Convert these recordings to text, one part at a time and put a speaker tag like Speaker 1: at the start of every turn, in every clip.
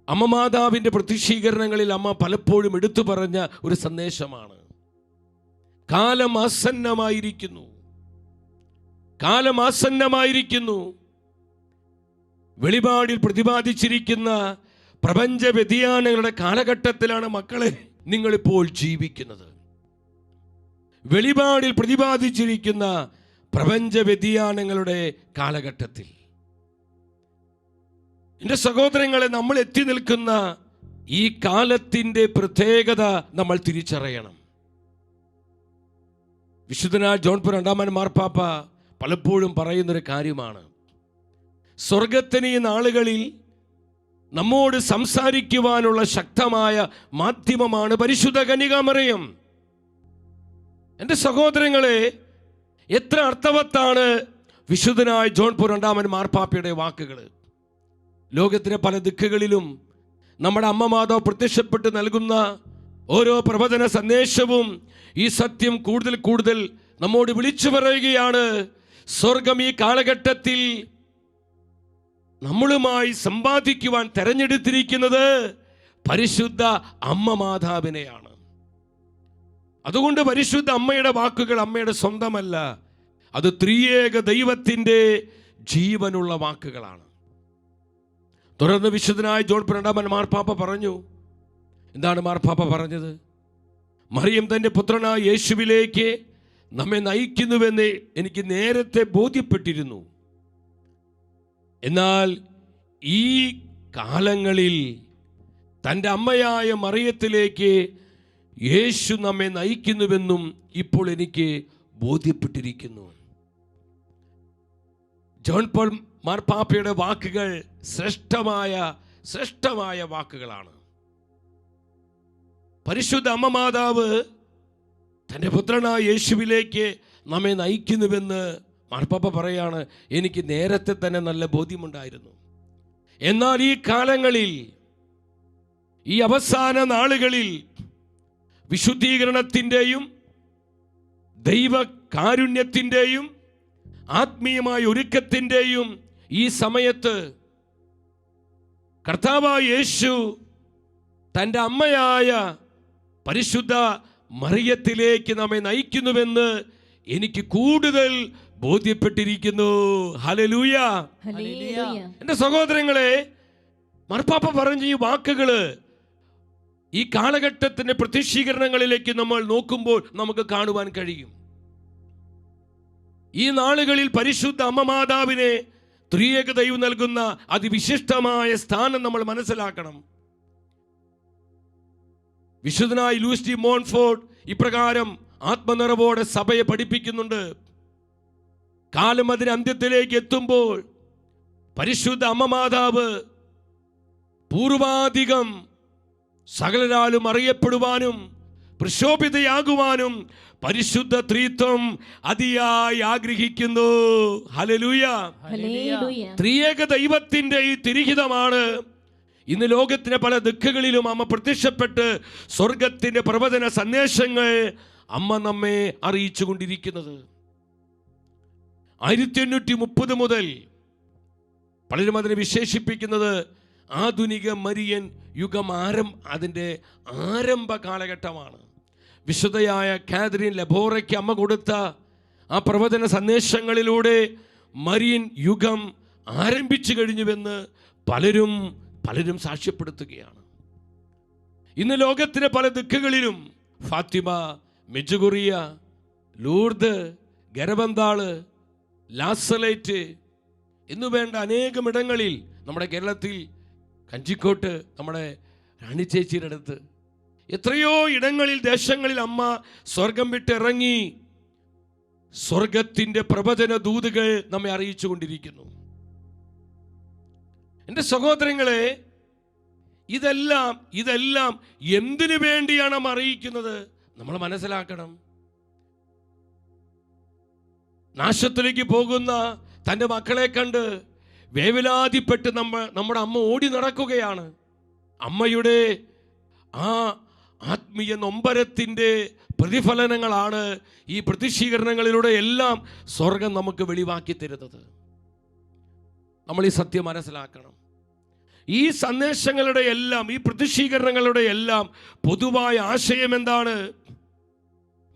Speaker 1: അമ്മ മാതാവിൻ്റെ പ്രത്യക്ഷീകരണങ്ങളിൽ അമ്മ പലപ്പോഴും എടുത്തു പറഞ്ഞ ഒരു സന്ദേശമാണ്, കാലം ആസന്നമായിരിക്കുന്നു, കാലം ആസന്നമായിരിക്കുന്നു. വെളിപാടിൽ പ്രതിപാദിച്ചിരിക്കുന്ന പ്രപഞ്ച വ്യതിയാനങ്ങളുടെ കാലഘട്ടത്തിലാണ് മക്കളെ നിങ്ങളിപ്പോൾ ജീവിക്കുന്നത്. വെളിപാടിൽ പ്രതിപാദിച്ചിരിക്കുന്ന പ്രപഞ്ച വ്യതിയാനങ്ങളുടെ കാലഘട്ടത്തിൽ എൻ്റെ സഹോദരങ്ങളെ, നമ്മൾ എത്തി നിൽക്കുന്ന ഈ കാലത്തിൻ്റെ പ്രത്യേകത നമ്മൾ തിരിച്ചറിയണം. വിശുദ്ധനായ ജോൺ പോൾ രണ്ടാമൻ മാർപ്പാപ്പ പലപ്പോഴും പറയുന്നൊരു കാര്യമാണ്, സ്വർഗത്തിന് ഈ നാളുകളിൽ നമ്മോട് സംസാരിക്കുവാനുള്ള ശക്തമായ മാധ്യമമാണ് പരിശുദ്ധ കന്യകാമറിയം. എൻ്റെ സഹോദരങ്ങളെ, എത്ര അർത്ഥവത്താണ് വിശുദ്ധനായ ജോൺ പോൾ രണ്ടാമൻ മാർപ്പാപ്പയുടെ വാക്കുകൾ. ലോകത്തിലെ പല ദിക്കുകളിലും നമ്മുടെ അമ്മ മാതാവ് പ്രത്യക്ഷപ്പെട്ട് നൽകുന്ന ഓരോ പ്രവചന സന്ദേശവും ഈ സത്യം കൂടുതൽ കൂടുതൽ നമ്മോട് വിളിച്ചു പറയുകയാണ്. സ്വർഗം ഈ കാലഘട്ടത്തിൽ നമ്മളുമായി സമ്പാദിക്കുവാൻ തെരഞ്ഞെടുത്തിരിക്കുന്നത് പരിശുദ്ധ അമ്മ മാതാവിനെയാണ്. അതുകൊണ്ട് പരിശുദ്ധ അമ്മയുടെ വാക്കുകൾ അമ്മയുടെ സ്വന്തമല്ല, അത് ത്രിയേക ദൈവത്തിൻ്റെ ജീവനുള്ള വാക്കുകളാണ്. തുടർന്ന് വിശുദ്ധനായ ജോൺ പോൾ രണ്ടാമൻ മാർപ്പാപ്പ പറഞ്ഞു. എന്താണ് മാർപ്പാപ്പ പറഞ്ഞത്? മറിയം തൻ്റെ പുത്രനായ യേശുവിലേക്ക് നമ്മെ നയിക്കുന്നുവെന്ന് എനിക്ക് നേരത്തെ ബോധ്യപ്പെട്ടിരുന്നു. എന്നാൽ ഈ കാലങ്ങളിൽ തൻ്റെ അമ്മയായ മറിയത്തിലേക്ക് യേശു നമ്മെ നയിക്കുന്നുവെന്നും ഇപ്പോൾ എനിക്ക് ബോധ്യപ്പെട്ടിരിക്കുന്നു. ജോൺ പോൾ മാർപ്പാപ്പയുടെ വാക്കുകൾ ശ്രേഷ്ഠമായ വാക്കുകളാണ്. പരിശുദ്ധ അമ്മ മാതാവ് തൻ്റെ പുത്രനായ യേശുവിലേക്ക് നമ്മെ നയിക്കുന്നുവെന്ന് മാർപ്പാപ്പ പറയാണ്, എനിക്ക് നേരത്തെ തന്നെ നല്ല ബോധ്യമുണ്ടായിരുന്നു. എന്നാൽ ഈ കാലങ്ങളിൽ, ഈ അവസാന നാളുകളിൽ വിശുദ്ധീകരണത്തിൻ്റെയും ദൈവകാരുണ്യത്തിൻ്റെയും ആത്മീയമായ ഒരുക്കത്തിൻ്റെയും ഈ സമയത്ത് കർത്താവായ യേശു തൻ്റെ അമ്മയായ പരിശുദ്ധ മറിയത്തിലേക്ക് നമ്മെ നയിക്കുന്നുവെന്ന് എനിക്ക് കൂടുതൽ ബോധ്യപ്പെട്ടിരിക്കുന്നു. ഹല്ലേലൂയ. എൻ്റെ സഹോദരങ്ങളെ, മാർപ്പാപ്പ പറഞ്ഞ ഈ വാക്കുകള് ഈ കാലഘട്ടത്തിൻ്റെ പ്രത്യക്ഷീകരണങ്ങളിലേക്ക് നമ്മൾ നോക്കുമ്പോൾ നമുക്ക് കാണുവാൻ കഴിയും. ഈ നാളുകളിൽ പരിശുദ്ധ അമ്മ മാതാവിനെ ത്രിയേക ദൈവം നൽകുന്ന അതിവിശിഷ്ടമായ സ്ഥാനം നമ്മൾ മനസ്സിലാക്കണം. വിശുദ്ധനായ ലൂയിസ് ഡി മോൺഫോർട്ട് ഇപ്രകാരം ആത്മനിറവോടെ സഭയെ പഠിപ്പിക്കുന്നുണ്ട്. കാലം അതിന് അന്ത്യത്തിലേക്ക് എത്തുമ്പോൾ പരിശുദ്ധ അമ്മ മാതാവ് പൂർവാധികം സകലരാലും അറിയപ്പെടുവാനും പ്രശോഭിതയാകുവാനും പരിശുദ്ധ ത്രിത്വം അതിയായി ആഗ്രഹിക്കുന്നു. ഹല്ലേലൂയ. ത്രിയേക ദൈവത്തിന്റെ ഈ തിരിഹിതമാണ് ഇന്ന് ലോകത്തിന്റെ പല ദിക്കുകളിലും അമ്മ പ്രത്യക്ഷപ്പെട്ട് സ്വർഗത്തിന്റെ പ്രവചന സന്ദേശങ്ങൾ അമ്മ നമ്മെ അറിയിച്ചു കൊണ്ടിരിക്കുന്നത്. 1830 മുതൽ പലരും അതിനെ വിശേഷിപ്പിക്കുന്നത് ആധുനിക മരിയൻ യുഗം അതിൻ്റെ ആരംഭ കാലഘട്ടമാണ്. വിശുദ്ധയായ കാതറിൻ ലബോറയ്ക്ക് അമ്മ കൊടുത്ത ആ പ്രവചന സന്ദേശങ്ങളിലൂടെ മരിയൻ യുഗം ആരംഭിച്ചു കഴിഞ്ഞുവെന്ന് പലരും സാക്ഷ്യപ്പെടുത്തുകയാണ്. ഇന്ന് ലോകത്തിലെ പല ദിക്കുകളിലും ഫാത്തിമ, മെജുഗുറിയ, ലൂർദ്, ഗരബന്താള്, ലാസലേറ്റ് എന്നുവേണ്ട അനേകം ഇടങ്ങളിൽ, നമ്മുടെ കേരളത്തിൽ കഞ്ചിക്കോട്ട് നമ്മുടെ റാണി ചേച്ചിയുടെ അടുത്ത് എത്രയോ ഇടങ്ങളിൽ, ദേശങ്ങളിൽ അമ്മ സ്വർഗം വിട്ടിറങ്ങി സ്വർഗത്തിൻ്റെ പ്രവചന ദൂതുകൾ നമ്മെ അറിയിച്ചു കൊണ്ടിരിക്കുന്നു. എൻ്റെ സഹോദരങ്ങളെ, ഇതെല്ലാം എന്തിനു വേണ്ടിയാണ് അമ്മ അറിയിക്കുന്നത്? നമ്മൾ മനസ്സിലാക്കണം. നാശത്തിലേക്ക് പോകുന്ന തൻ്റെ മക്കളെ കണ്ട് വേവലാതിപ്പെട്ട് നമ്മുടെ അമ്മ ഓടി നടക്കുകയാണ്. അമ്മയുടെ ആ ആത്മീയ നൊമ്പരത്തിൻ്റെ പ്രതിഫലനങ്ങളാണ് ഈ പ്രതിഷീകരണങ്ങളിലൂടെ എല്ലാം സ്വർഗം നമുക്ക് വെളിവാക്കി തരുന്നത്. നമ്മൾ ഈ സത്യം മനസ്സിലാക്കണം. ഈ സന്ദേശങ്ങളുടെ എല്ലാം, ഈ പ്രതിഷീകരണങ്ങളുടെ എല്ലാം പൊതുവായ ആശയം എന്താണ്?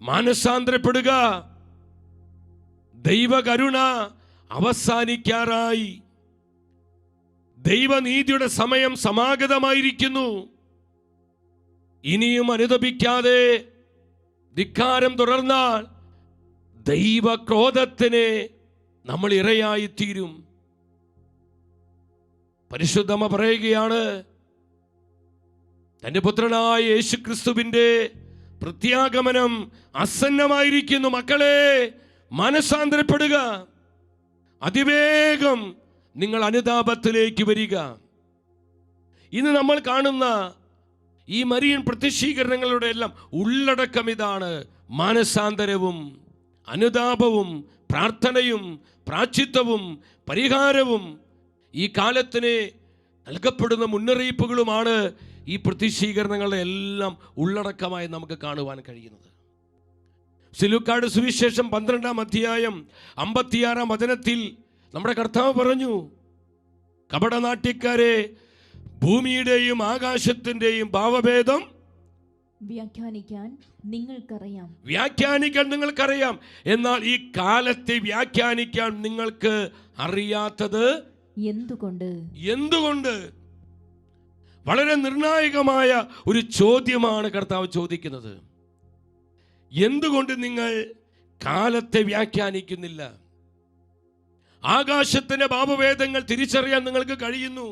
Speaker 1: മാനസാന്തരപ്പെടുക. ദൈവകരുണ അവസാനിക്കാറായി. ദൈവനീതിയുടെ സമയം സമാഗതമായിരിക്കുന്നു. ഇനിയും അനുതപിക്കാതെ ധിക്കാരം തുടർന്നാൽ ദൈവക്രോധത്തിന് നമ്മൾ ഇരയായിത്തീരും. പരിശുദ്ധമ പറയുകയാണ്, തന്റെ പുത്രനായ യേശുക്രിസ്തുവിന്റെ പ്രത്യാഗമനം ആസന്നമായിരിക്കുന്നു. മക്കളെ, മാനസാന്തരപ്പെടുക. അതിവേഗം നിങ്ങൾ അനുതാപത്തിലേക്ക് വരിക. ഇന്ന് നമ്മൾ കാണുന്ന ഈ മരിയൻ പ്രതിഷീകരണങ്ങളുടെ എല്ലാം ഉള്ളടക്കം ഇതാണ്: മാനസാന്തരവും അനുതാപവും പ്രാർത്ഥനയും പ്രാശ്ചിത്തവും പരിഹാരവും. ഈ കാലത്തിന് നൽകപ്പെടുന്ന മുന്നറിയിപ്പുകളുമാണ് ഈ പ്രതിഷീകരണങ്ങളുടെ എല്ലാം ഉള്ളടക്കമായി നമുക്ക് കാണുവാൻ കഴിയുന്നത്. ലൂക്കായുടെ സുവിശേഷം 12-ാം അധ്യായം 56-ാം വചനത്തിൽ നമ്മുടെ കർത്താവ് പറഞ്ഞു, കപടനാട്യക്കാരെ, ഭൂമിയുടെയും ആകാശത്തിന്റെയും ഭാവഭേദം
Speaker 2: വ്യാഖ്യാനിക്കാൻ
Speaker 1: നിങ്ങൾക്കറിയാം. എന്നാൽ ഈ കാലത്തെ വ്യാഖ്യാനിക്കാൻ നിങ്ങൾക്ക് അറിയാത്തത് എന്തുകൊണ്ട്? വളരെ നിർണായകമായ ഒരു ചോദ്യമാണ് കർത്താവ് ചോദിക്കുന്നത്. എന്തുകൊണ്ട് നിങ്ങൾ കാലത്തെ വ്യാഖ്യാനിക്കുന്നില്ല? ആകാശത്തിന്റെ ഭാവഭേദങ്ങൾ തിരിച്ചറിയാൻ നിങ്ങൾക്ക് കഴിയുന്നു.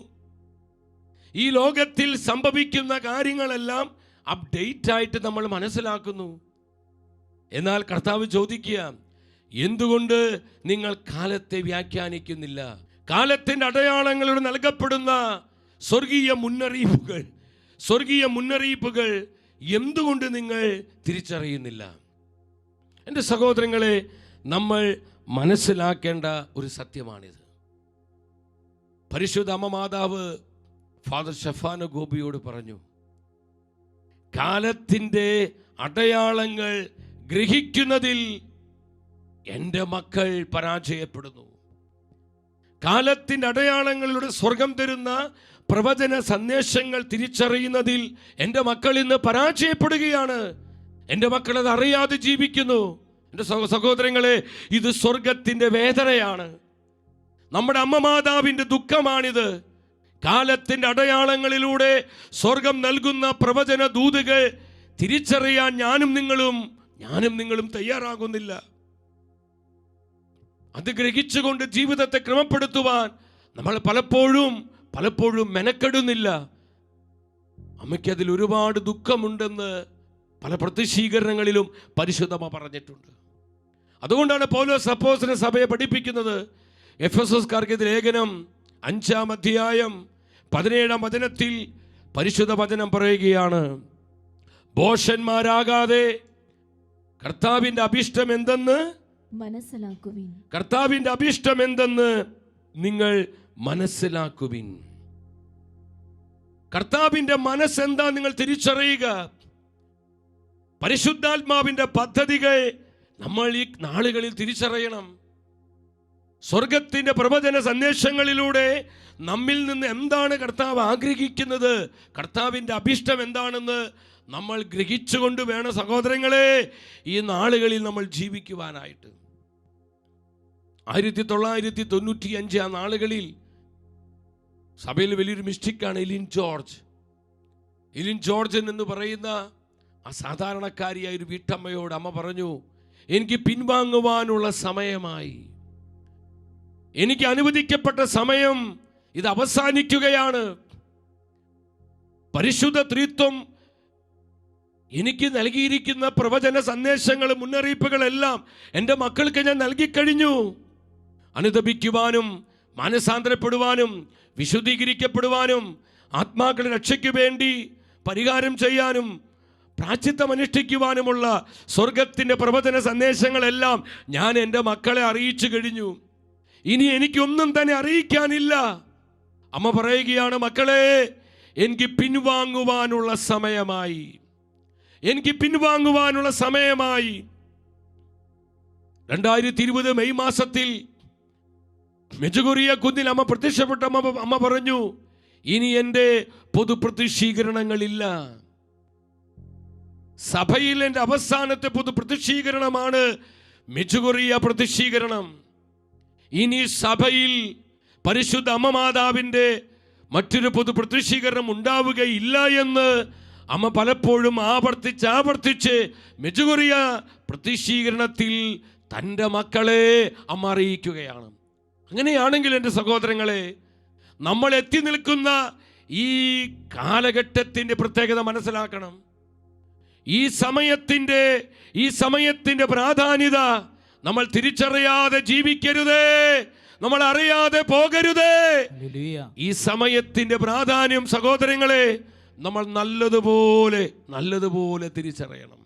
Speaker 1: ഈ ലോകത്തിൽ സംഭവിക്കുന്ന കാര്യങ്ങളെല്ലാം അപ്ഡേറ്റ് ആയിട്ട് നമ്മൾ മനസ്സിലാക്കുന്നു. എന്നാൽ കർത്താവ് ചോദിക്കുക, എന്തുകൊണ്ട് നിങ്ങൾ കാലത്തെ വ്യാഖ്യാനിക്കുന്നില്ല? കാലത്തിന്റെ അടയാളങ്ങളോട് നൽകപ്പെടുന്ന സ്വർഗീയ മുന്നറിയിപ്പുകൾ എന്തുകൊണ്ട് നിങ്ങൾ തിരിച്ചറിയുന്നില്ല? എൻ്റെ സഹോദരങ്ങളെ, നമ്മൾ മനസ്സിലാക്കേണ്ട ഒരു സത്യമാണിത്. പരിശുദ്ധ അമ്മ മാതാവ് ഫാദർ ഷഫാന ഗോപിയോട് പറഞ്ഞു, കാലത്തിൻ്റെ അടയാളങ്ങൾ ഗ്രഹിക്കുന്നതിൽ എൻ്റെ മക്കൾ പരാജയപ്പെടുന്നു. കാലത്തിൻ്റെ അടയാളങ്ങളിലൂടെ സ്വർഗം തരുന്ന പ്രവചന സന്ദേശങ്ങൾ തിരിച്ചറിയുന്നതിൽ എൻ്റെ മക്കൾ ഇന്ന് പരാജയപ്പെടുകയാണ്. എൻ്റെ മക്കൾ അത് അറിയാതെ ജീവിക്കുന്നു. എൻ്റെ സഹോദരങ്ങളെ, ഇത് സ്വർഗത്തിൻ്റെ വേദനയാണ്. നമ്മുടെ അമ്മ മാതാവിൻ്റെ ദുഃഖമാണിത്. കാലത്തിൻ്റെ അടയാളങ്ങളിലൂടെ സ്വർഗം നൽകുന്ന പ്രവചന ദൂതുകൾ തിരിച്ചറിയാൻ ഞാനും നിങ്ങളും തയ്യാറാകുന്നില്ല. അത് ഗ്രഹിച്ചുകൊണ്ട് ജീവിതത്തെ ക്രമപ്പെടുത്തുവാൻ നമ്മൾ പലപ്പോഴും മെനക്കെടുന്നില്ല. അമ്മയ്ക്ക് അതിൽ ഒരുപാട് ദുഃഖമുണ്ടെന്ന് പല പ്രതിഷീകരണങ്ങളിലും പരിശുദ്ധമ പറഞ്ഞിട്ടുണ്ട്. അതുകൊണ്ടാണ് പൗലോസ് അപ്പോസ്തലൻ സഭയെ പഠിപ്പിക്കുന്നത്. എഫെസോസ്കാർക്ക് ലേഖനം 5-ാം അധ്യായം 17-ാം വചനത്തിൽ പരിശുദ്ധ വചനം പറയുകയാണ്, ഭോഷന്മാരാകാതെ കർത്താവിന്റെ അഭിഷ്ടം എന്തെന്ന് നിങ്ങൾ മനസ്സിലാക്കുവിൻ. കർത്താവിന്റെ മനസ്സെന്താ നിങ്ങൾ തിരിച്ചറിയുക. പരിശുദ്ധാത്മാവിന്റെ പദ്ധതികൾ നമ്മൾ ഈ നാളുകളിൽ തിരിച്ചറിയണം. സ്വർഗത്തിന്റെ പ്രവചന സന്ദേശങ്ങളിലൂടെ നമ്മിൽ നിന്ന് എന്താണ് കർത്താവ് ആഗ്രഹിക്കുന്നത്, കർത്താവിന്റെ അഭിഷ്ടം എന്താണെന്ന് നമ്മൾ ഗ്രഹിച്ചുകൊണ്ട് വേണം സഹോദരങ്ങളെ ഈ നാളുകളിൽ നമ്മൾ ജീവിക്കുവാനായിട്ട്. 1995 ആ നാളുകളിൽ സഭയിൽ വലിയൊരു മിസ്റ്റിക്കാണ് എലിൻ ജോർജൻ എന്ന് പറയുന്ന ആ സാധാരണക്കാരിയായ ഒരു വീട്ടമ്മയോട് അമ്മ പറഞ്ഞു, എനിക്ക് പിൻവാങ്ങുവാനുള്ള സമയമായി. എനിക്ക് അനുവദിക്കപ്പെട്ട സമയം ഇത് അവസാനിക്കുകയാണ്. പരിശുദ്ധ ത്രിത്വം എനിക്ക് നൽകിയിരിക്കുന്ന പ്രവചന സന്ദേശങ്ങൾ, മുന്നറിയിപ്പുകളെല്ലാം എൻ്റെ മക്കൾക്ക് ഞാൻ നൽകിക്കഴിഞ്ഞു. അനുതപിക്കുവാനും മാനസാന്തരപ്പെടുവാനും വിശുദ്ധീകരിക്കപ്പെടുവാനും ആത്മാക്കളുടെ രക്ഷയ്ക്ക് വേണ്ടി പരിഹാരം ചെയ്യാനും പ്രാശ്ചിത്തം അനുഷ്ഠിക്കുവാനുമുള്ള സ്വർഗത്തിൻ്റെ പ്രവചന സന്ദേശങ്ങളെല്ലാം ഞാൻ എൻ്റെ മക്കളെ അറിയിച്ചു കഴിഞ്ഞു. ഇനി എനിക്കൊന്നും തന്നെ അറിയിക്കാനില്ല. അമ്മ പറയുകയാണ്, മക്കളെ, എനിക്ക് പിൻവാങ്ങുവാനുള്ള സമയമായി. 2020 മെയ് മാസത്തിൽ മെജുഗുറിയ കുന്നിൽ അമ്മ പ്രത്യക്ഷപ്പെട്ട അമ്മ പറഞ്ഞു, ഇനി എൻ്റെ പൊതുപ്രതിഷ്ഠീകരണങ്ങളില്ല. സഭയിൽ എൻ്റെ അവസാനത്തെ പൊതുപ്രതിഷ്ഠീകരണമാണ് മെജുഗൊറിയ പ്രതിഷ്ഠീകരണം. ഇനി സഭയിൽ പരിശുദ്ധ അമ്മ മാതാവിൻ്റെ മറ്റൊരു പൊതുപ്രതിഷ്ഠീകരണം ഉണ്ടാവുകയില്ല എന്ന് അമ്മ പലപ്പോഴും ആവർത്തിച്ച് മെജുഗൊറിയ പ്രതിഷ്ഠീകരണത്തിൽ തൻ്റെ മക്കളെ അമ്മ അറിയിക്കുകയാണ്. അങ്ങനെയാണെങ്കിൽ എൻ്റെ സഹോദരങ്ങളെ, നമ്മൾ എത്തി നിൽക്കുന്ന ഈ കാലഘട്ടത്തിൻ്റെ പ്രത്യേകത മനസ്സിലാക്കണം. ഈ സമയത്തിൻ്റെ പ്രാധാന്യത നമ്മൾ തിരിച്ചറിയാതെ ജീവിക്കരുതേ, നമ്മൾ അറിയാതെ പോകരുതേ. ഈ സമയത്തിൻ്റെ പ്രാധാന്യം സഹോദരങ്ങളെ നമ്മൾ നല്ലതുപോലെ തിരിച്ചറിയണം.